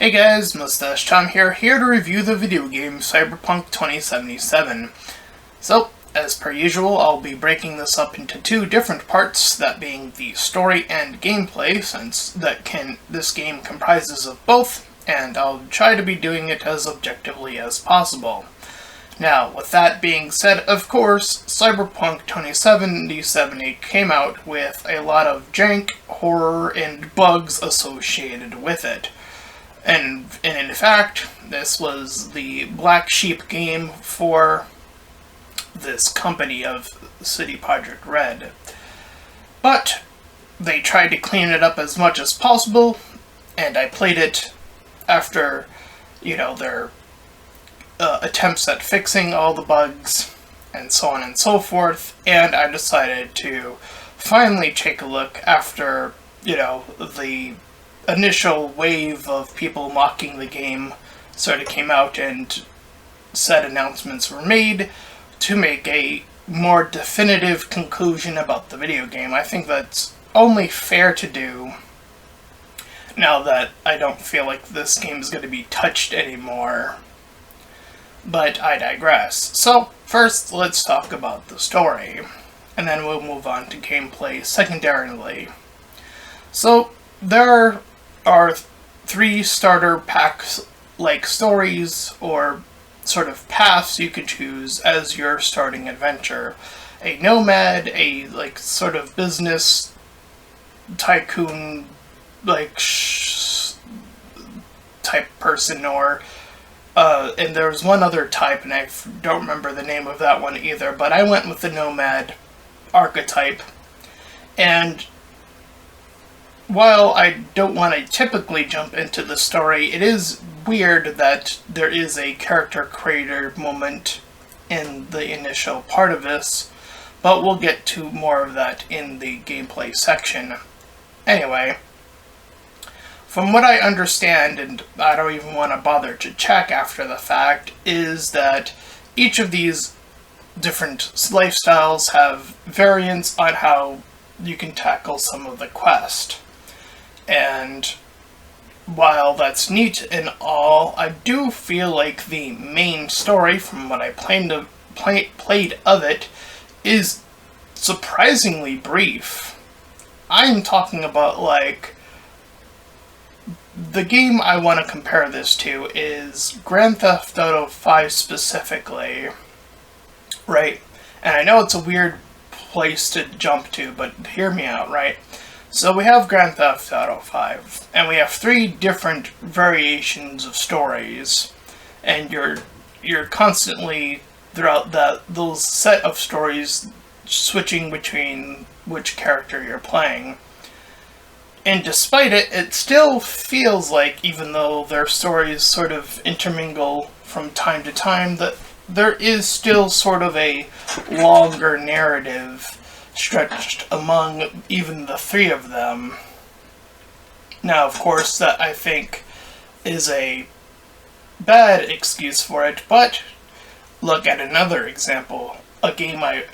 Hey guys, Mustached here to review the video game Cyberpunk 2077. So, as per usual, I'll be breaking this up into two different parts, that being the story and gameplay, since this game comprises of both, and I'll try to be doing it as objectively as possible. Now, with that being said, of course, Cyberpunk 2077 came out with a lot of jank, horror, and bugs associated with it. And in fact, this was the black sheep game for this company of CD Projekt Red. But they tried to clean it up as much as possible, and I played it after, their attempts at fixing all the bugs, and so on and so forth, and I decided to finally take a look after, the initial wave of people mocking the game sort of came out and said announcements were made to make a more definitive conclusion about the video game. I think that's only fair to do now that I don't feel like this game is going to be touched anymore. But I digress. So, first let's talk about the story, and then we'll move on to gameplay secondarily. So, there are three starter packs-like stories, or sort of paths you could choose as your starting adventure. A nomad, a sort of business tycoon type person, or and there's one other type, and I don't remember the name of that one either, but I went with the nomad archetype. And while I don't want to typically jump into the story, it is weird that there is a character creator moment in the initial part of this, but we'll get to more of that in the gameplay section. Anyway, from what I understand, and I don't even want to bother to check after the fact, is that each of these different lifestyles have variants on how you can tackle some of the quest. And while that's neat and all, I do feel like the main story, from what I played of it, is surprisingly brief. I'm talking about, the game I want to compare this to is Grand Theft Auto 5 specifically, right? And I know it's a weird place to jump to, but hear me out, right? So we have Grand Theft Auto 5, and we have three different variations of stories, and you're constantly, throughout those set of stories, switching between which character you're playing. And despite it, it still feels like, even though their stories sort of intermingle from time to time, that there is still sort of a longer narrative stretched among even the three of them. Now, of course, that I think is a bad excuse for it, but look at another example. A game I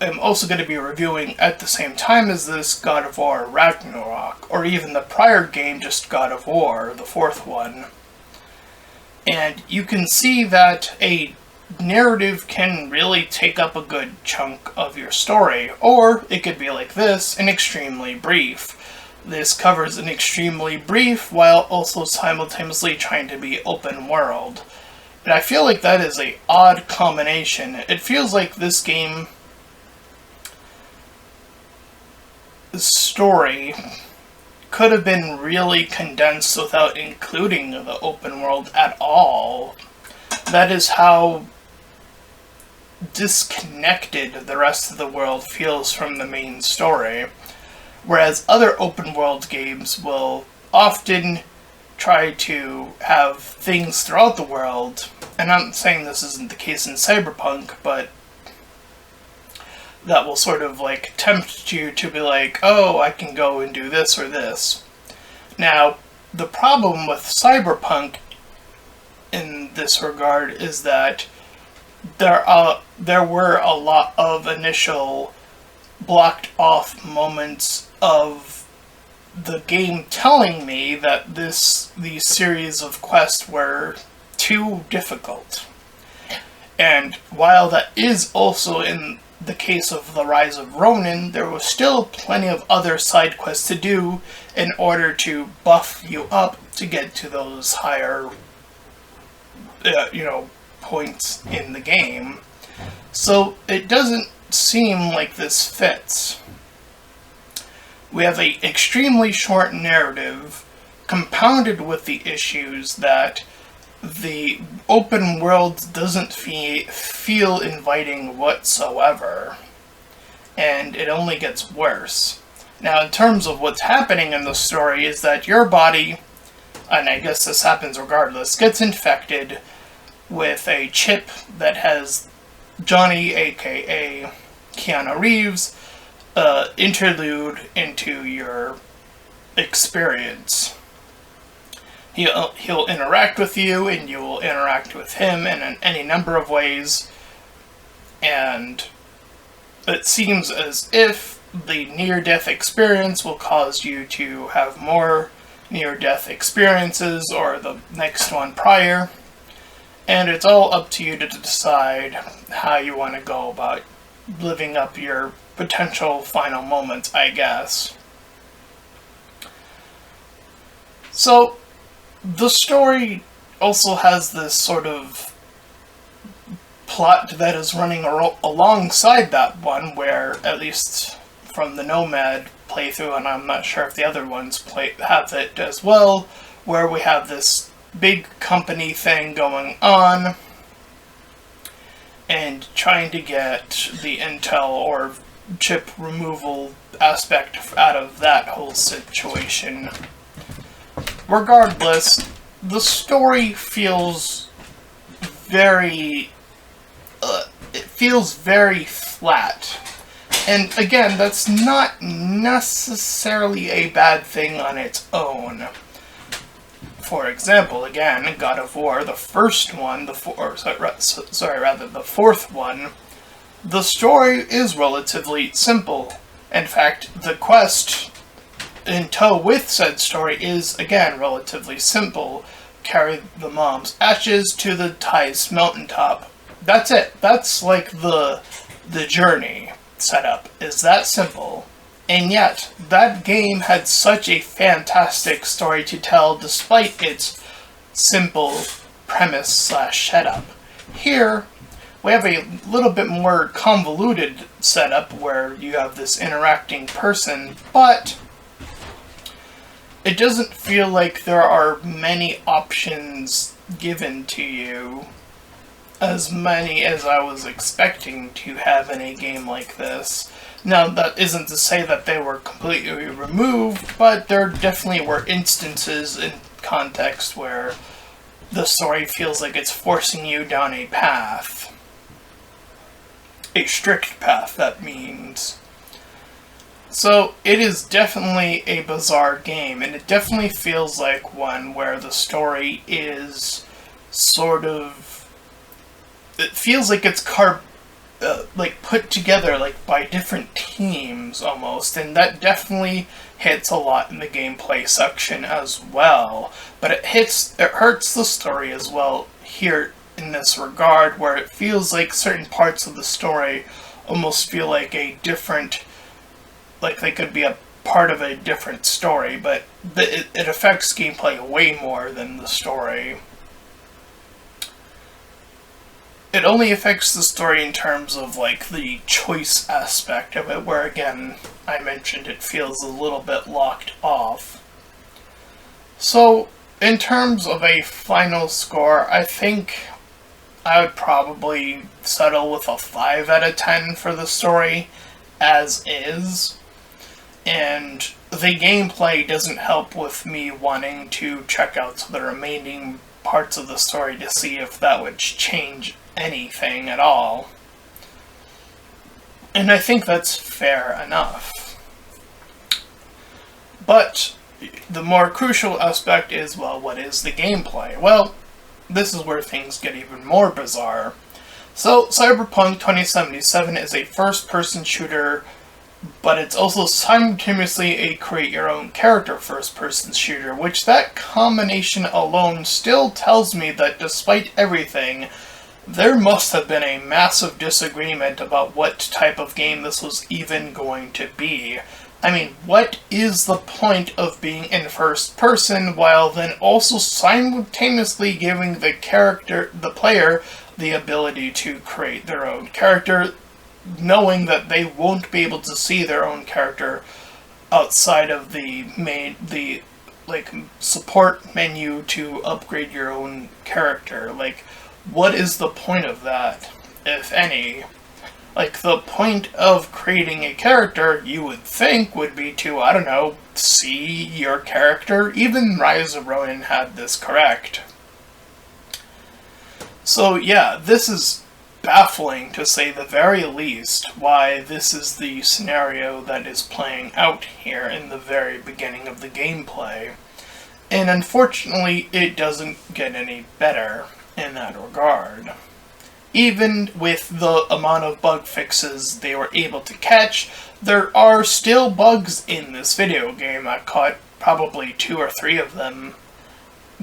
am also going to be reviewing at the same time as this, God of War Ragnarok, or even the prior game, just God of War, the fourth one. And you can see that a narrative can really take up a good chunk of your story, or it could be like this, an extremely brief. This covers an extremely brief while also simultaneously trying to be open world. And I feel like that is an odd combination. It feels like this game's story could have been really condensed without including the open world at all. That is how disconnected the rest of the world feels from the main story. Whereas other open world games will often try to have things throughout the world, and I'm not saying this isn't the case in Cyberpunk, but that will sort of tempt you to be like, oh, I can go and do this or this. Now, the problem with Cyberpunk in this regard is that there were a lot of initial blocked off moments of the game telling me that these series of quests were too difficult. And while that is also in the case of The Rise of Ronin, there was still plenty of other side quests to do in order to buff you up to get to those higher, points in the game. So it doesn't seem like this fits. We have an extremely short narrative, compounded with the issues that the open world doesn't feel inviting whatsoever, and it only gets worse. Now, in terms of what's happening in the story is that your body, and I guess this happens regardless, gets infected with a chip that has Johnny, aka Keanu Reeves, interlude into your experience. He'll interact with you, and you will interact with him in any number of ways, and it seems as if the near-death experience will cause you to have more near-death experiences, or the next one prior, and it's all up to you to decide how you want to go about living up your potential final moments, I guess. So, the story also has this sort of plot that is running alongside that one, where, at least from the Nomad playthrough, and I'm not sure if the other ones have it as well, where we have this big company thing going on, and trying to get the intel or chip removal aspect out of that whole situation. Regardless, the story feels very flat. And again, that's not necessarily a bad thing on its own. For example, again, God of War, the first one, the fourth one, the story is relatively simple. In fact, the quest in tow with said story is, again, relatively simple. Carry the mom's ashes to the Thais mountaintop. That's it. That's like the journey setup. Is that simple. And yet, that game had such a fantastic story to tell despite its simple premise / setup. Here, we have a little bit more convoluted setup where you have this interacting person, but it doesn't feel like there are many options given to you, as many as I was expecting to have in a game like this. Now, that isn't to say that they were completely removed, but there definitely were instances in context where the story feels like it's forcing you down a path. A strict path, that means. So, it is definitely a bizarre game, and it definitely feels like one where the story is sort of... It feels like it's put together by different teams, almost, and that definitely hits a lot in the gameplay section as well. But it hurts the story as well here in this regard, where it feels like certain parts of the story almost feel like a different... like they could be a part of a different story, but it affects gameplay way more than the story. It only affects the story in terms of, the choice aspect of it, where, again, I mentioned it feels a little bit locked off. So, in terms of a final score, I think I would probably settle with a 5 out of 10 for the story, as is. And the gameplay doesn't help with me wanting to check out the remaining parts of the story to see if that would change anything at all. And I think that's fair enough. But the more crucial aspect is, well, what is the gameplay? Well, this is where things get even more bizarre. So, Cyberpunk 2077 is a first-person shooter but it's also simultaneously a create-your-own-character first-person shooter, which that combination alone still tells me that despite everything, there must have been a massive disagreement about what type of game this was even going to be. I mean, what is the point of being in first person while then also simultaneously giving the player, the ability to create their own character, knowing that they won't be able to see their own character outside of the support menu to upgrade your own character? Like, what is the point of that, if any? Like, the point of creating a character, you would think, would be to, I don't know, see your character. Even Rise of Ronin had this correct. So yeah, this is baffling to say the very least, why this is the scenario that is playing out here in the very beginning of the gameplay. And unfortunately, it doesn't get any better in that regard. Even with the amount of bug fixes they were able to catch, there are still bugs in this video game. I caught probably 2 or 3 of them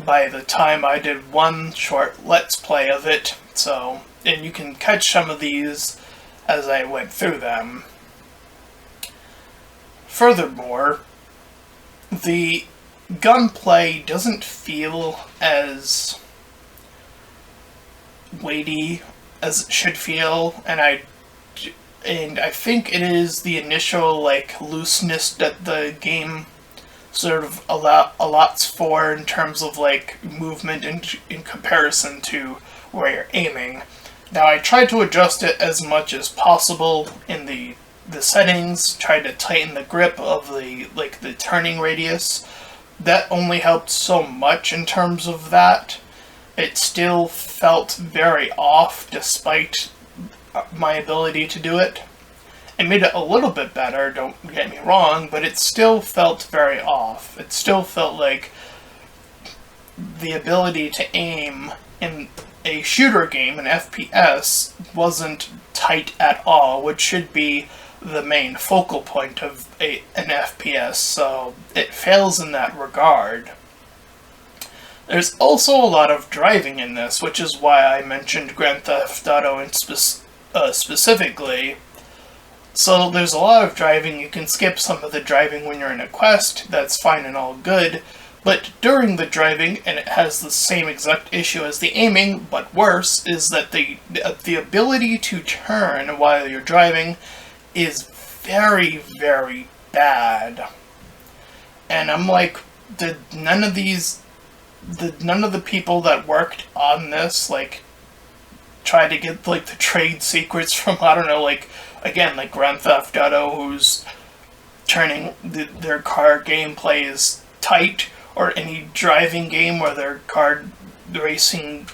by the time I did one short Let's Play of it, so, and you can catch some of these as I went through them. Furthermore, the gunplay doesn't feel as weighty as it should feel, and I think it is the initial looseness that the game sort of allots for in terms of movement in comparison to where you're aiming. Now, I tried to adjust it as much as possible in the settings, tried to tighten the grip of the turning radius. That only helped so much in terms of that. It still felt very off despite my ability to do it. It made it a little bit better, don't get me wrong, but it still felt very off. It still felt like the ability to aim in a shooter game, an FPS, wasn't tight at all, which should be the main focal point of an FPS, so it fails in that regard. There's also a lot of driving in this, which is why I mentioned Grand Theft Auto specifically. So there's a lot of driving. You can skip some of the driving when you're in a quest, that's fine and all good, but during the driving, and it has the same exact issue as the aiming, but worse, is that the ability to turn while you're driving is very, very bad. And I'm like, did none of the people that worked on this, try to get, the trade secrets from, I don't know, again, Grand Theft Auto, who's turning their car gameplay is tight, or any driving game where their car racing,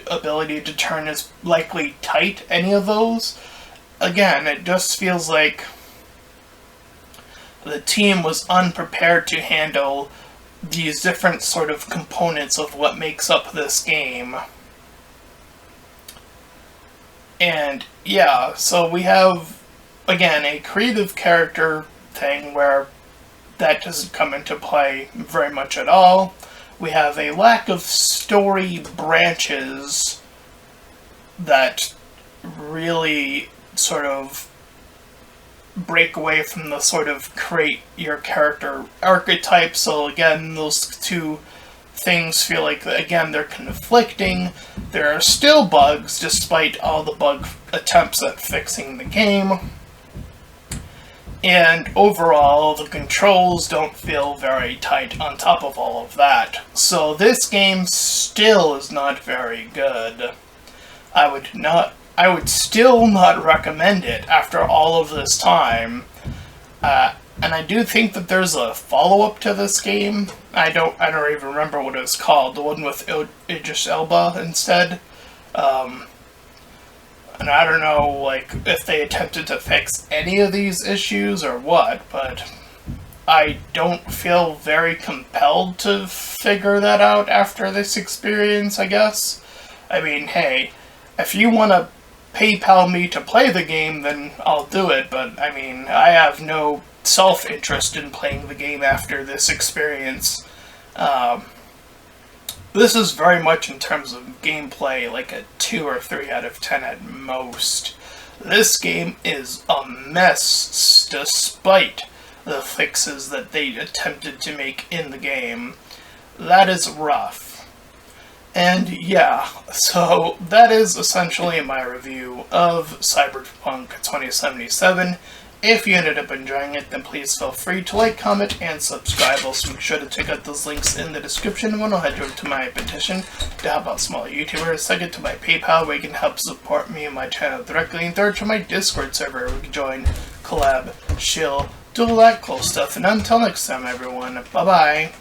ability to turn is likely tight, any of those? Again, it just feels like the team was unprepared to handle these different sort of components of what makes up this game. And yeah, so we have, again, a creative character thing where that doesn't come into play very much at all. We have a lack of story branches that really sort of break away from the sort of create your character archetype. So again, those two things feel like, again, they're conflicting. There are still bugs despite all the bug attempts at fixing the game. And overall, the controls don't feel very tight on top of all of that. So this game still is not very good. I would still not recommend it after all of this time. And I do think that there's a follow-up to this game. I don't even remember what it was called. The one with Idris Elba instead. And I don't know, if they attempted to fix any of these issues or what, but I don't feel very compelled to figure that out after this experience, I guess. I mean, hey, if you want to PayPal me to play the game, then I'll do it. But, I mean, I have no self-interest in playing the game after this experience. This is very much, in terms of gameplay, like a 2 or 3 out of 10 at most. This game is a mess, despite the fixes that they attempted to make in the game. That is rough. And yeah, so that is essentially my review of Cyberpunk 2077. If you ended up enjoying it, then please feel free to like, comment, and subscribe. Also, make sure to check out those links in the description. One will head over to my petition to help out smaller YouTubers. Second, to my PayPal, where you can help support me and my channel directly. And third, to my Discord server, where you can join, collab, chill, do all that cool stuff. And until next time, everyone, bye-bye.